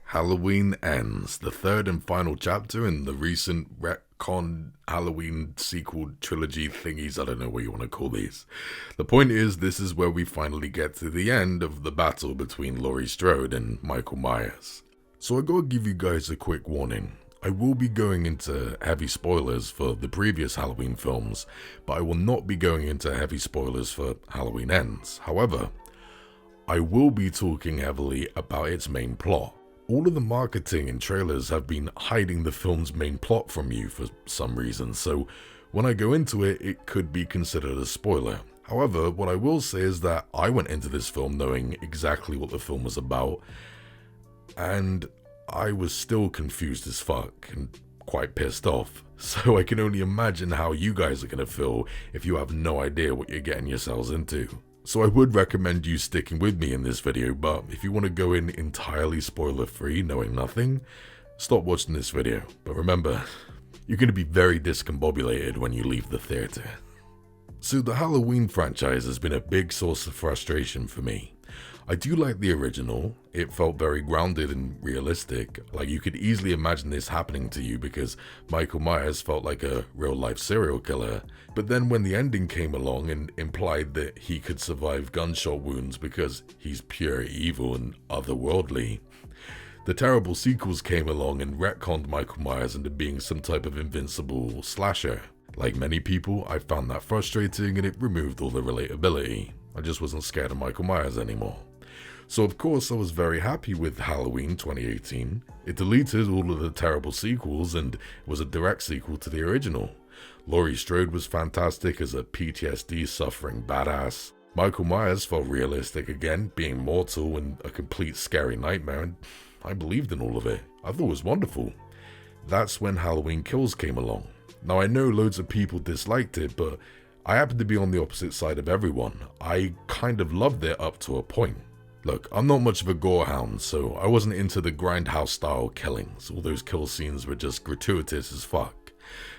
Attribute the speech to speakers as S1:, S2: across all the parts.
S1: Halloween Ends, the third and final chapter in the recent retcon Halloween sequel trilogy thingies. I don't know what you want to call these. The point is, this is where we finally get to the end of the battle between Laurie Strode and Michael Myers. So I gotta give you guys a quick warning. I will be going into heavy spoilers for the previous Halloween films, but I will not be going into heavy spoilers for Halloween Ends. However, I will be talking heavily about its main plot. All of the marketing and trailers have been hiding the film's main plot from you for some reason, so when I go into it, it could be considered a spoiler. However, what I will say is that I went into this film knowing exactly what the film was about, and I was still confused as fuck and quite pissed off. So I can only imagine how you guys are gonna feel if you have no idea what you're getting yourselves into. So I would recommend you sticking with me in this video, but if you want to go in entirely spoiler free, knowing nothing, stop watching this video. But remember, you're going to be very discombobulated when you leave the theater. So the Halloween franchise has been a big source of frustration for me. I do like the original. It felt very grounded and realistic. Like, you could easily imagine this happening to you because Michael Myers felt like a real-life serial killer. But then when the ending came along and implied that he could survive gunshot wounds because he's pure evil and otherworldly, the terrible sequels came along and retconned Michael Myers into being some type of invincible slasher. Like many people, I found that frustrating and it removed all the relatability. I just wasn't scared of Michael Myers anymore. So of course I was very happy with Halloween 2018. It deleted all of the terrible sequels and was a direct sequel to the original. Laurie Strode was fantastic as a PTSD suffering badass. Michael Myers felt realistic again, being mortal and a complete scary nightmare, and I believed in all of it. I thought it was wonderful. That's when Halloween Kills came along. Now I know loads of people disliked it, but I happened to be on the opposite side of everyone. I kind of loved it up to a point. Look, I'm not much of a gore hound, so I wasn't into the grindhouse style killings. All those kill scenes were just gratuitous as fuck.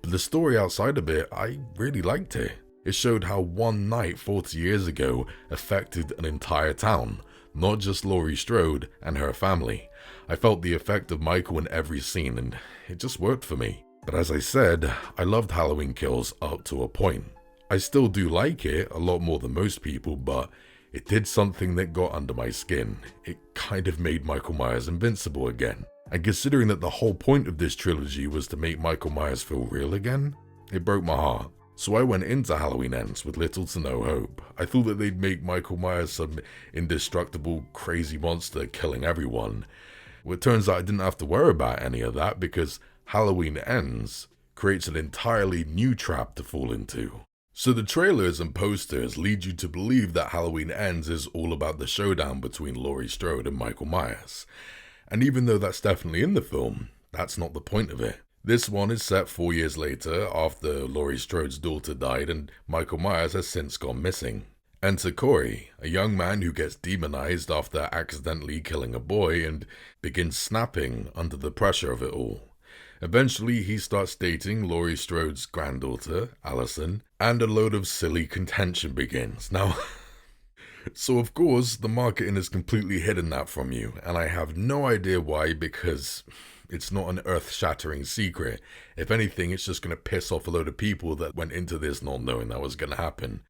S1: But the story outside of it, I really liked it. It showed how one night 40 years ago affected an entire town, not just Laurie Strode and her family. I felt the effect of Michael in every scene and it just worked for me. But as I said, I loved Halloween Kills up to a point. I still do like it a lot more than most people, but it did something that got under my skin. It kind of made Michael Myers invincible again. And considering that the whole point of this trilogy was to make Michael Myers feel real again, it broke my heart. So I went into Halloween Ends with little to no hope. I thought that they'd make Michael Myers some indestructible, crazy monster killing everyone. Well, it turns out I didn't have to worry about any of that because Halloween Ends creates an entirely new trap to fall into. So the trailers and posters lead you to believe that Halloween Ends is all about the showdown between Laurie Strode and Michael Myers. And even though that's definitely in the film, that's not the point of it. This one is set 4 years later after Laurie Strode's daughter died and Michael Myers has since gone missing. Enter Corey, a young man who gets demonized after accidentally killing a boy and begins snapping under the pressure of it all. Eventually, he starts dating Laurie Strode's granddaughter, Allison, and a load of silly contention begins. Now, so of course, the marketing has completely hidden that from you, and I have no idea why, because it's not an earth-shattering secret. If anything, it's just going to piss off a load of people that went into this not knowing that was going to happen.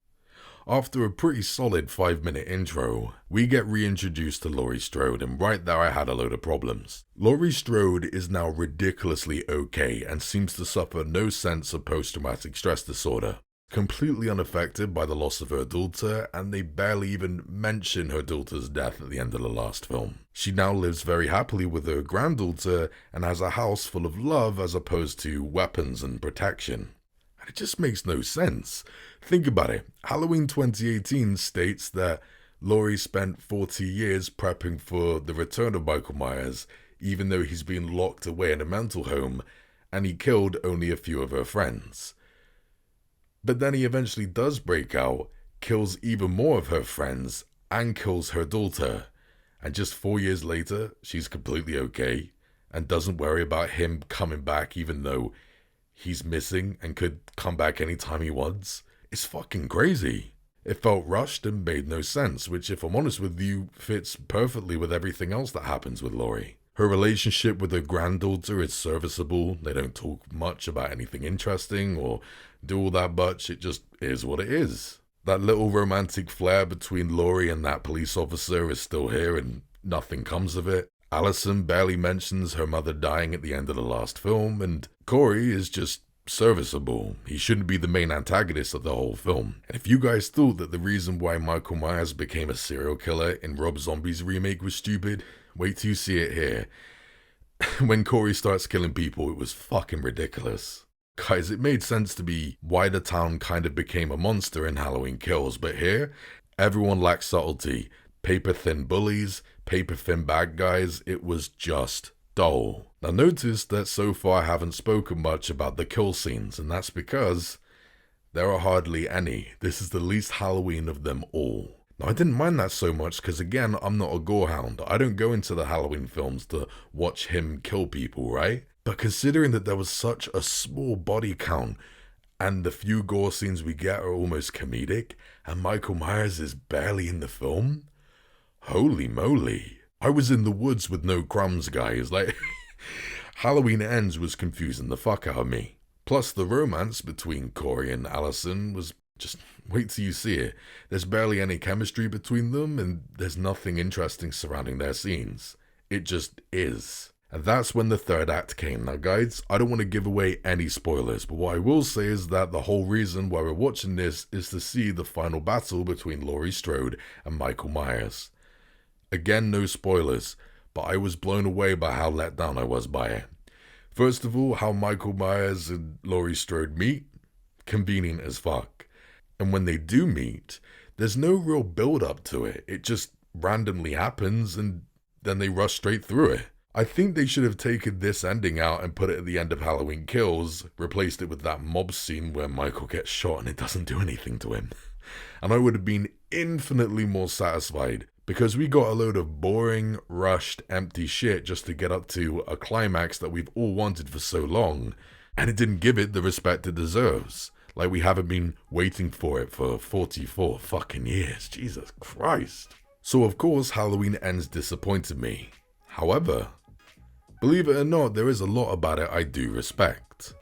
S1: After a pretty solid 5-minute intro, we get reintroduced to Laurie Strode, and right there I had a load of problems. Laurie Strode is now ridiculously okay and seems to suffer no sense of post-traumatic stress disorder. Completely unaffected by the loss of her daughter, and they barely even mention her daughter's death at the end of the last film. She now lives very happily with her granddaughter and has a house full of love as opposed to weapons and protection. It just makes no sense. Think about it. Halloween 2018 states that Laurie spent 40 years prepping for the return of Michael Myers, even though he's been locked away in a mental home, and he killed only a few of her friends. But then he eventually does break out, kills even more of her friends, and kills her daughter. And just 4 years later, she's completely okay, and doesn't worry about him coming back even though he's missing and could come back anytime he wants. It's fucking crazy. It felt rushed and made no sense, which, if I'm honest with you, fits perfectly with everything else that happens with Laurie. Her relationship with her granddaughter is serviceable. They don't talk much about anything interesting or do all that much. It just is what it is. That little romantic flair between Laurie and that police officer is still here and nothing comes of it. Allison barely mentions her mother dying at the end of the last film, and Corey is just serviceable. He shouldn't be the main antagonist of the whole film. And if you guys thought that the reason why Michael Myers became a serial killer in Rob Zombie's remake was stupid, wait till you see it here. When Corey starts killing people, it was fucking ridiculous. Guys, it made sense to be why the town kind of became a monster in Halloween Kills, but here, everyone lacks subtlety. Paper-thin bullies, paper-thin bad guys, it was just dull. Now notice that so far I haven't spoken much about the kill scenes, and that's because there are hardly any. This is the least Halloween of them all. Now I didn't mind that so much because again, I'm not a gorehound. I don't go into the Halloween films to watch him kill people, right? But considering that there was such a small body count and the few gore scenes we get are almost comedic and Michael Myers is barely in the film, holy moly. I was in the woods with no crumbs, guys. Like, Halloween Ends was confusing the fuck out of me. Plus, the romance between Corey and Allison was just, wait till you see it. There's barely any chemistry between them, and there's nothing interesting surrounding their scenes. It just is. And that's when the third act came. Now, guys, I don't want to give away any spoilers, but what I will say is that the whole reason why we're watching this is to see the final battle between Laurie Strode and Michael Myers. Again, no spoilers, but I was blown away by how let down I was by it. First of all, how Michael Myers and Laurie Strode meet, convenient as fuck. And when they do meet, there's no real build-up to it. It just randomly happens and then they rush straight through it. I think they should have taken this ending out and put it at the end of Halloween Kills, replaced it with that mob scene where Michael gets shot and it doesn't do anything to him. And I would have been infinitely more satisfied. Because we got a load of boring, rushed, empty shit just to get up to a climax that we've all wanted for so long, and it didn't give it the respect it deserves. Like we haven't been waiting for it for 44 fucking years. Jesus Christ. So of course, Halloween Ends disappointed me. However, believe it or not, there is a lot about it I do respect.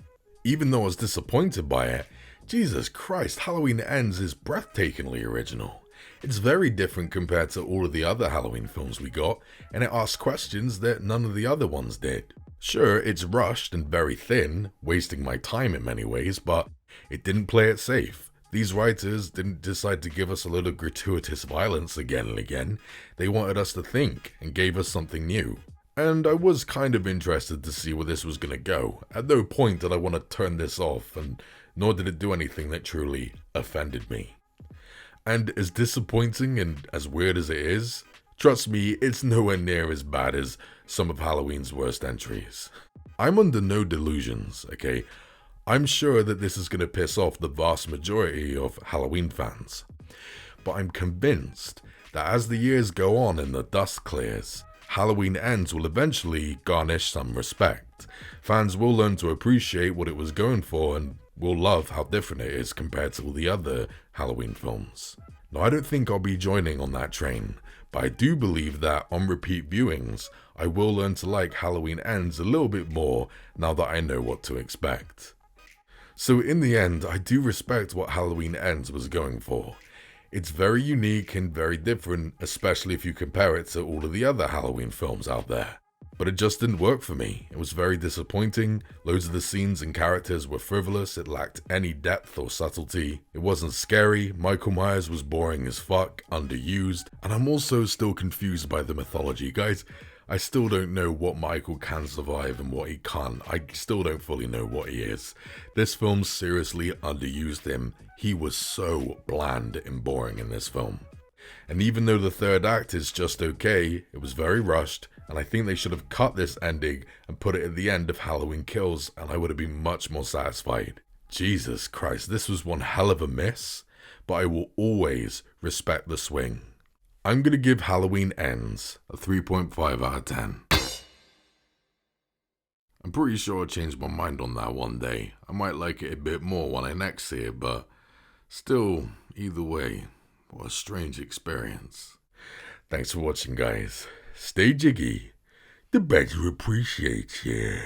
S1: Even though I was disappointed by it, Jesus Christ, Halloween Ends is breathtakingly original. It's very different compared to all of the other Halloween films we got, and it asks questions that none of the other ones did. Sure, it's rushed and very thin, wasting my time in many ways, but it didn't play it safe. These writers didn't decide to give us a little gratuitous violence again and again. They wanted us to think and gave us something new. And I was kind of interested to see where this was going to go. At no point did I want to turn this off, and nor did it do anything that truly offended me. And as disappointing and as weird as it is, trust me, it's nowhere near as bad as some of Halloween's worst entries. I'm under no delusions, okay? I'm sure that this is going to piss off the vast majority of Halloween fans. But I'm convinced that as the years go on and the dust clears, Halloween Ends will eventually garnish some respect. Fans will learn to appreciate what it was going for and will love how different it is compared to all the other Halloween films. Now, I don't think I'll be joining on that train, but I do believe that on repeat viewings, I will learn to like Halloween Ends a little bit more now that I know what to expect. So in the end, I do respect what Halloween Ends was going for. It's very unique and very different, especially if you compare it to all of the other Halloween films out there. But it just didn't work for me. It was very disappointing. Loads of the scenes and characters were frivolous. It lacked any depth or subtlety. It wasn't scary. Michael Myers was boring as fuck, underused. And I'm also still confused by the mythology. Guys, I still don't know what Michael can survive and what he can't. I still don't fully know what he is. This film seriously underused him. He was so bland and boring in this film. And even though the third act is just okay, it was very rushed, and I think they should have cut this ending and put it at the end of Halloween Kills, and I would have been much more satisfied. Jesus Christ, this was one hell of a miss, but I will always respect the swing. I'm gonna give Halloween Ends a 3.5 out of 10. I'm pretty sure I'll change my mind on that one day. I might like it a bit more when I next see it, but Still, either way, what a strange experience. Thanks for watching, guys. Stay jiggy. The badger appreciates you.